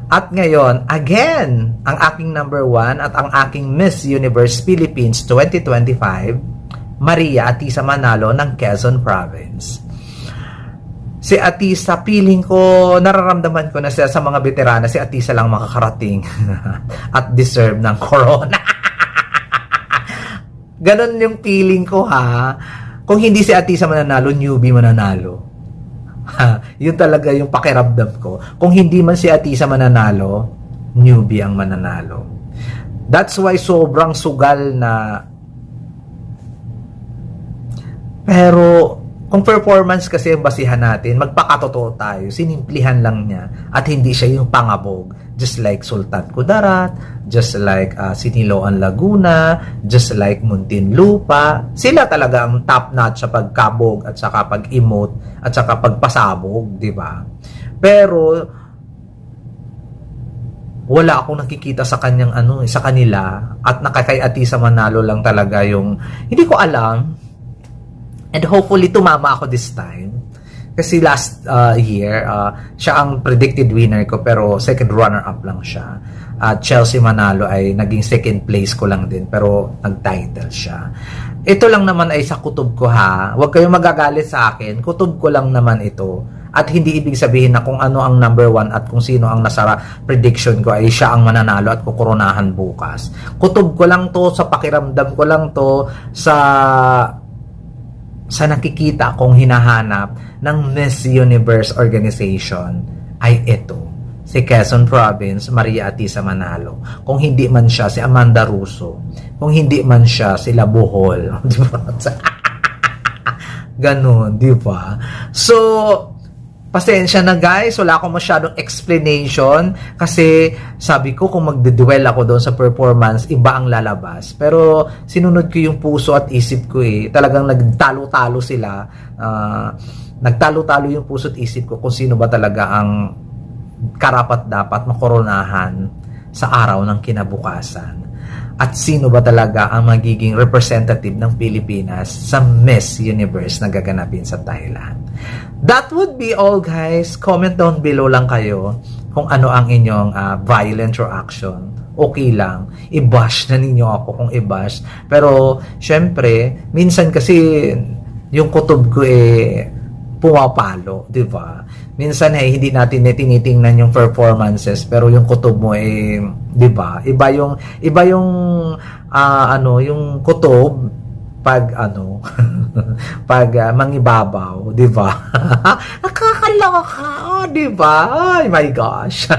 At ngayon, again, ang aking number 1 at ang aking Miss Universe Philippines 2025, Maria Atisa Manalo ng Quezon Province. Si Atisa, feeling ko, nararamdaman ko na siya sa mga veterana, si Atisa lang makakarating at deserve ng corona. Ganon yung feeling ko, ha. Kung hindi si Atisa mananalo, newbie mananalo. Yun talaga yung pakiramdam ko. Kung hindi man si Atisa mananalo, newbie ang mananalo. That's why sobrang sugal na. Pero kung performance kasi yung basihan natin, magpakatotoo tayo, sinimplihan lang niya at hindi siya yung pangabog. Just like Sultan Kudarat, just like Siniloan Laguna, just like Muntinlupa. Sila talaga ang top notch sa pagkabog at saka pag-emote at saka pagpasabog, di ba? Pero wala akong nakikita sa kanyang sa kanila at nakakay Atisa Manalo lang talaga yung hindi ko alam. And hopefully tumama ako this time. Kasi last year, siya ang predicted winner ko pero second runner-up lang siya. Chelsea Manalo ay naging second place ko lang din pero nag-title siya. Ito lang naman ay sa kutob ko, ha. Huwag kayong magagalit sa akin. Kutob ko lang naman ito. At hindi ibig sabihin na kung ano ang number 1 at kung sino ang nasa prediction ko ay siya ang mananalo at kukuronahan bukas. Kutob ko lang to, sa pakiramdam ko lang to, sa nakikita kong hinahanap ng Miss Universe organization ay ito, si Quezon Province, Maria Atisa Manalo. Kung hindi man siya, si Amanda Russo. Kung hindi man siya, si Labuhol. Di ba? Ganon, di ba? So, pasensya na guys, wala akong masyadong explanation kasi sabi ko kung magde-duel ako doon sa performance, iba ang lalabas. Pero sinunod ko yung puso at isip ko talagang nagtalo-talo sila. Nagtalo-talo yung puso at isip ko kung sino ba talaga ang karapat-dapat makoronahan sa araw ng kinabukasan. At sino ba talaga ang magiging representative ng Pilipinas sa Miss Universe na gaganapin sa Thailand. That would be all guys. Comment down below lang kayo kung ano ang inyong violent reaction. Okay lang. I-bash na ninyo ako kung i-bash. Pero syempre, minsan kasi yung kutob ko pumapalo, di ba? Minsan hindi natin tinitingnan yung performances pero yung kutob mo di ba? Iba yung yung kutob pag pag mangibabaw, di ba? Nakakaloka, di ba? Ay my gosh.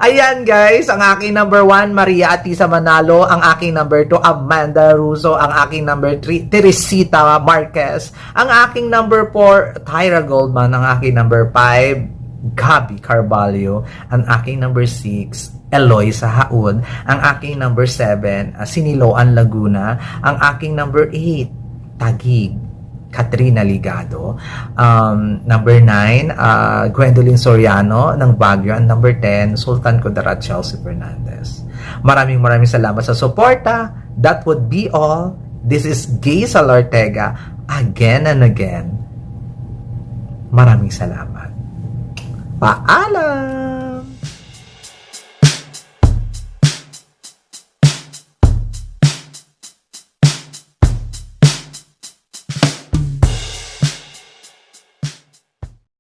Ayan guys, ang aking number 1, Maria Atisa Manalo. Ang aking number 2, Amanda Russo. Ang aking number 3, Teresita Marquez. Ang aking number 4, Tyra Goldman. Ang aking number 5, Gabi Carvalho. Ang aking number 6, Eloy Sahaud. Ang aking number 7, Siniloan Laguna. Ang aking number 8, Taguig, Katrina Ligado. Number 9, Gwendolyn Soriano ng Baguio. And number 10, Sultan Kudarat, Chelsea Fernandez. Maraming salamat sa suporta. That would be all. This is Gaysel Ortega again and again. Maraming salamat. Paalam!